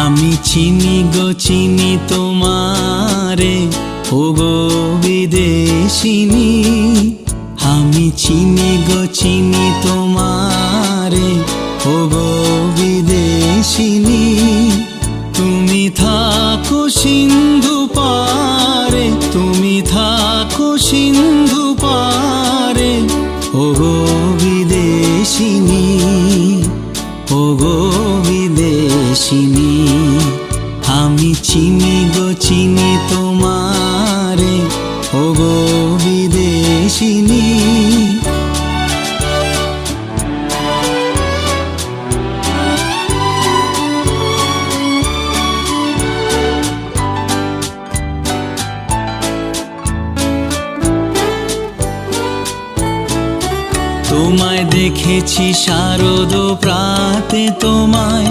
আমি চিনি গো চিনি তোমারে, ওগো বিদেশিনী। আমি চিনি গো চিনি তোমারে, ওগো বিদেশিনী। তুমি থাকো সিন্ধু পারে, তুমি থাকো সিন্ধু পারে, ওগো বিদেশিনী, ওগো বিদেশিনী। আমি চিনি গো চিনি তোমারে, ওগো বিদেশিনী। তোমায় দেখেছি শারদ প্রাতে, তোমায়